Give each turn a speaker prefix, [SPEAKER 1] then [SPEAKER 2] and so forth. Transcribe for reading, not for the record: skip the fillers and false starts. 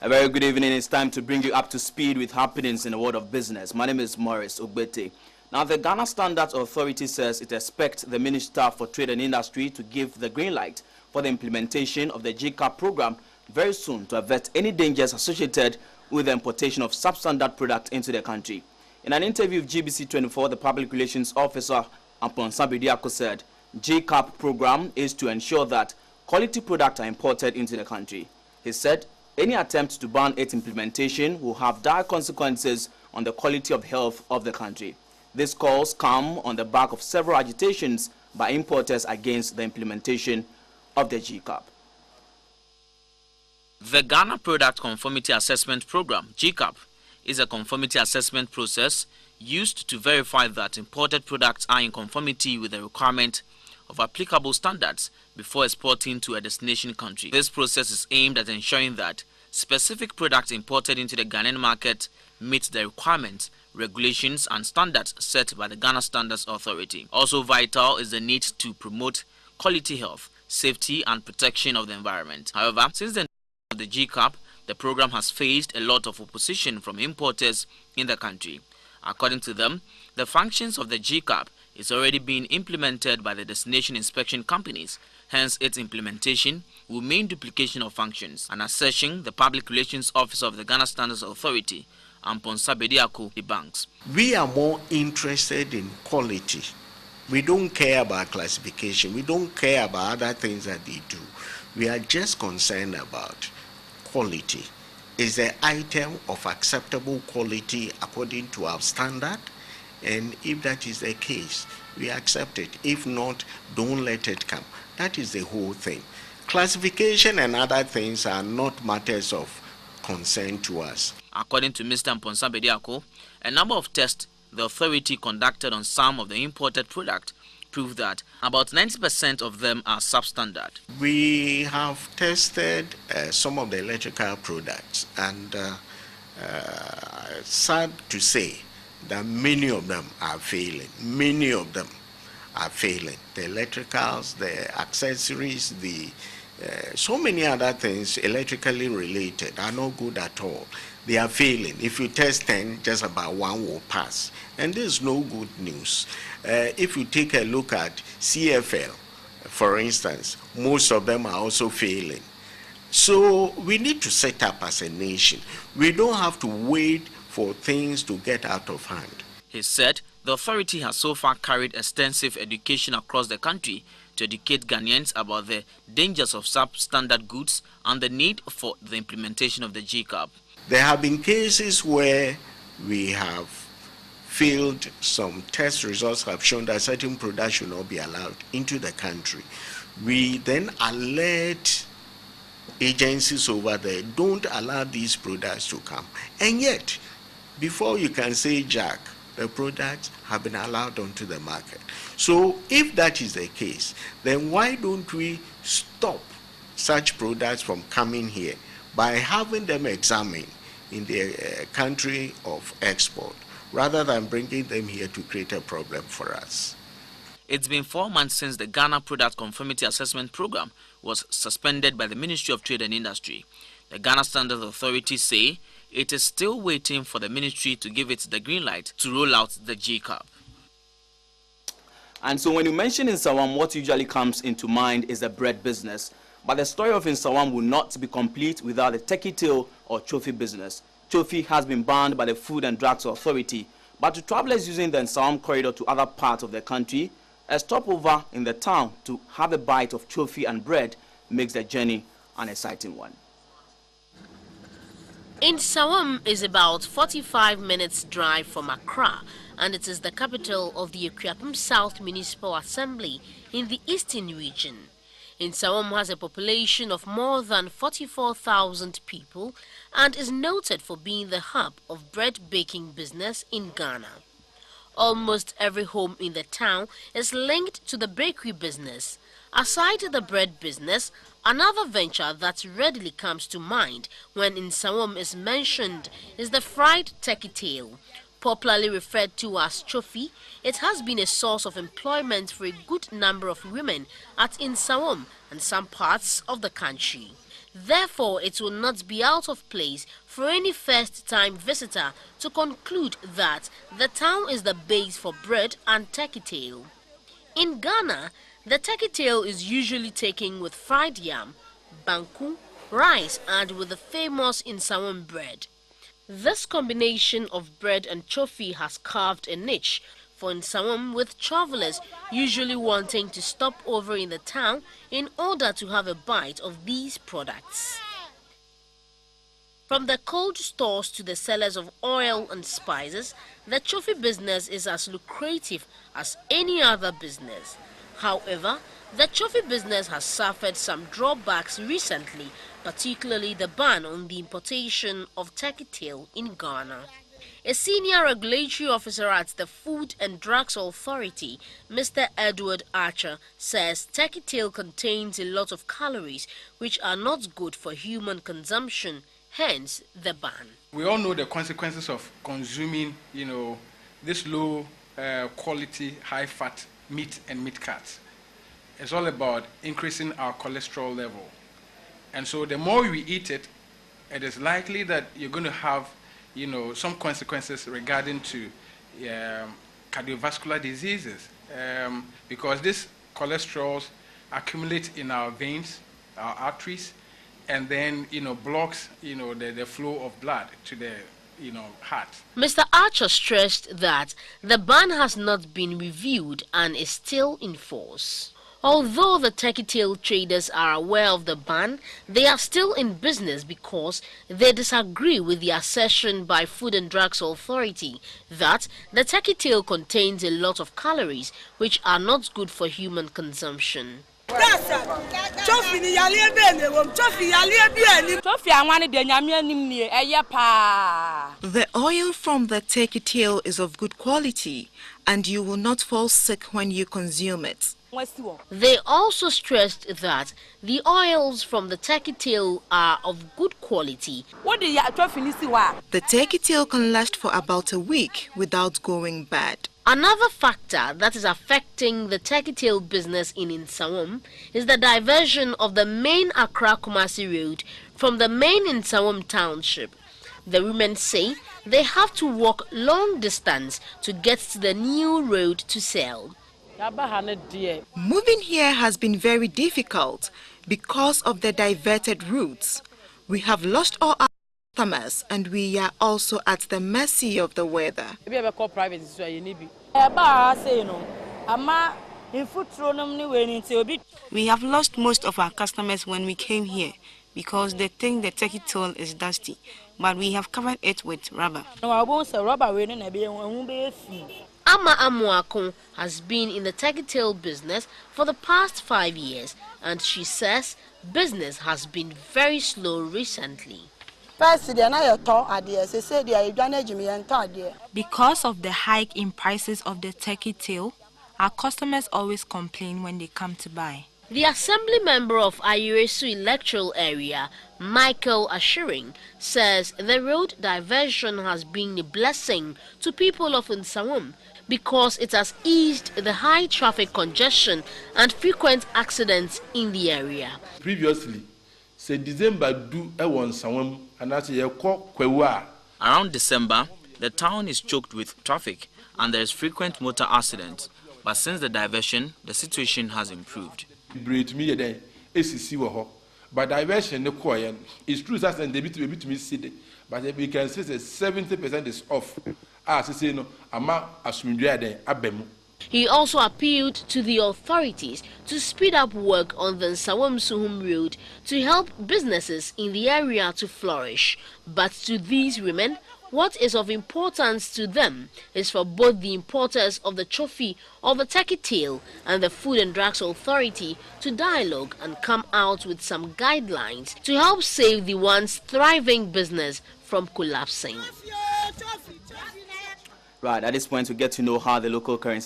[SPEAKER 1] A very good evening. It's time to bring you up to speed with happenings in the world of business. My name is Morris Ogbete. Now, the Ghana Standards Authority says it expects the Minister for Trade and Industry to give the green light for the implementation of the GCAP program very soon to avert any dangers associated with the importation of substandard products into the country. In an interview with GBC24, the Public Relations Officer, Amponsa Bediako, said GCAP program is to ensure that quality products are imported into the country. He said any attempt to ban its implementation will have dire consequences on the quality of health of the country. These calls come on the back of several agitations by importers against the implementation of the GCAP.
[SPEAKER 2] The Ghana Product Conformity Assessment Program, GCAP, is a conformity assessment process used to verify that imported products are in conformity with the requirement of applicable standards before exporting to a destination country. This process is aimed at ensuring that specific products imported into the Ghanaian market meet the requirements, regulations and standards set by the Ghana Standards Authority. Also vital is the need to promote quality health, safety and protection of the environment. However, since the of the GCAP, the program has faced a lot of opposition from importers in the country. According to them, the functions of the GCAP is already being implemented by the destination inspection companies. Hence, its implementation will mean duplication of functions, an assertion the Public Relations Officer of the Ghana Standards Authority, Amponsa Bediako, debunks.
[SPEAKER 3] We are more interested in quality. We don't care about classification. We don't care about other things that they do. We are just concerned about quality. Is the item of acceptable quality according to our standard? And if that is the case, we accept it. If not, don't let it come. That is the whole thing. Classification and other things are not matters of concern to us.
[SPEAKER 2] According to Mr. Amponsa Bediako, a number of tests the authority conducted on some of the imported products proved that about 90% of them are substandard.
[SPEAKER 3] We have tested some of the electrical products, and sad to say that many of them are failing. Many of them are failing. The electricals, the accessories, so many other things electrically related are not good at all. They are failing. If you test 10, just about one will pass. And there's no good news. If you take a look at CFL, for instance, most of them are also failing. So we need to set up as a nation. We don't have to wait for things to get out of hand.
[SPEAKER 2] He said the authority has so far carried extensive education across the country to educate Ghanaians about the dangers of substandard goods and the need for the implementation of the GCAP.
[SPEAKER 3] There have been cases where we have failed. Some test results have shown that certain products should not be allowed into the country. We then alert agencies over there, don't allow these products to come. And yet, before you can say jack, the products have been allowed onto the market. So if that is the case, then why don't we stop such products from coming here by having them examined in the country of export, rather than bringing them here to create a problem for us?
[SPEAKER 2] It's been 4 months since the Ghana Product Conformity Assessment Program was suspended by the Ministry of Trade and Industry. The Ghana Standards Authority say it is still waiting for the ministry to give it the green light to roll out the GCAP.
[SPEAKER 1] And so when you mention Nsawam, what usually comes into mind is the bread business. But the story of Nsawam will not be complete without the turkey tail or trophy business. Trophy has been banned by the Food and Drugs Authority. But to travelers using the Nsawam corridor to other parts of the country, a stopover in the town to have a bite of trophy and bread makes the journey an exciting one.
[SPEAKER 4] Nsawam is about 45 minutes drive from Accra, and it is the capital of the Akuapem South Municipal Assembly in the Eastern region. Nsawam has a population of more than 44,000 people and is noted for being the hub of bread baking business in Ghana. Almost every home in the town is linked to the bakery business. Aside the bread business, another venture that readily comes to mind when Nsawam is mentioned is the fried turkey tail. Popularly referred to as trophy, it has been a source of employment for a good number of women at Nsawam and some parts of the country. Therefore, it will not be out of place for any first-time visitor to conclude that the town is the base for bread and turkey tail. In Ghana, the turkey tail is usually taken with fried yam, banku, rice and with the famous Nsawam bread. This combination of bread and chofi has carved a niche for Nsawam, with travelers usually wanting to stop over in the town in order to have a bite of these products. From the cold stores to the sellers of oil and spices, the chofi business is as lucrative as any other business. However, the chofi business has suffered some drawbacks recently, particularly the ban on the importation of turkey tail in Ghana. A senior regulatory officer at the Food and Drugs Authority, Mr. Edward Archer, says turkey tail contains a lot of calories which are not good for human consumption, hence the ban.
[SPEAKER 5] We all know the consequences of consuming, this low quality, high fat meat and meat cuts. It's all about increasing our cholesterol level. And so the more we eat it, it is likely that you're going to have some consequences regarding to cardiovascular diseases, because these cholesterols accumulate in our veins, our arteries, and then blocks the flow of blood to the heart.
[SPEAKER 4] Mr. Archer stressed that the ban has not been reviewed and is still in force. Although the turkey tail traders are aware of the ban, they are still in business because they disagree with the assertion by Food and Drugs Authority that the turkey tail contains a lot of calories which are not good for human consumption.
[SPEAKER 6] The oil from the turkey tail is of good quality and you will not fall sick when you consume it.
[SPEAKER 4] They also stressed that the oils from the turkey tail are of good quality.
[SPEAKER 6] The turkey tail can last for about a week without going bad.
[SPEAKER 4] Another factor that is affecting the turkey tail business in Nsawam is the diversion of the main Accra-Kumasi road from the main Nsawam township. The women say they have to walk long distance to get to the new road to sell.
[SPEAKER 6] Moving here has been very difficult because of the diverted routes. We have lost all our customers and we are also at the mercy of the weather.
[SPEAKER 7] We have lost most of our customers when we came here because they think the turkey tail is dusty, but we have covered it with rubber.
[SPEAKER 4] Ama Amuakon has been in the turkey tail business for the past 5 years, and she says business has been very slow recently.
[SPEAKER 8] Because
[SPEAKER 9] of the hike in prices of the turkey tail, our customers always complain when they come to buy.
[SPEAKER 4] The assembly member of Ayiresu electoral area, Michael Ashiring, says the road diversion has been a blessing to people of Nsawam because it has eased the high traffic congestion and frequent accidents in the area.
[SPEAKER 10] Previously, say December do Nsawam and that's
[SPEAKER 2] Around December, the town is choked with traffic and there is frequent motor accidents. But since the diversion, the situation has improved.
[SPEAKER 10] But diversion is true that they be to me city, but we can say 70% is off.
[SPEAKER 4] He also appealed to the authorities to speed up work on the Nsawam-Suhum road to help businesses in the area to flourish. But to these women, what is of importance to them is for both the importers of the chofi or the turkey tail and the Food and Drugs Authority to dialogue and come out with some guidelines to help save the once thriving business from collapsing.
[SPEAKER 1] Right, at this point we get to know how the local currency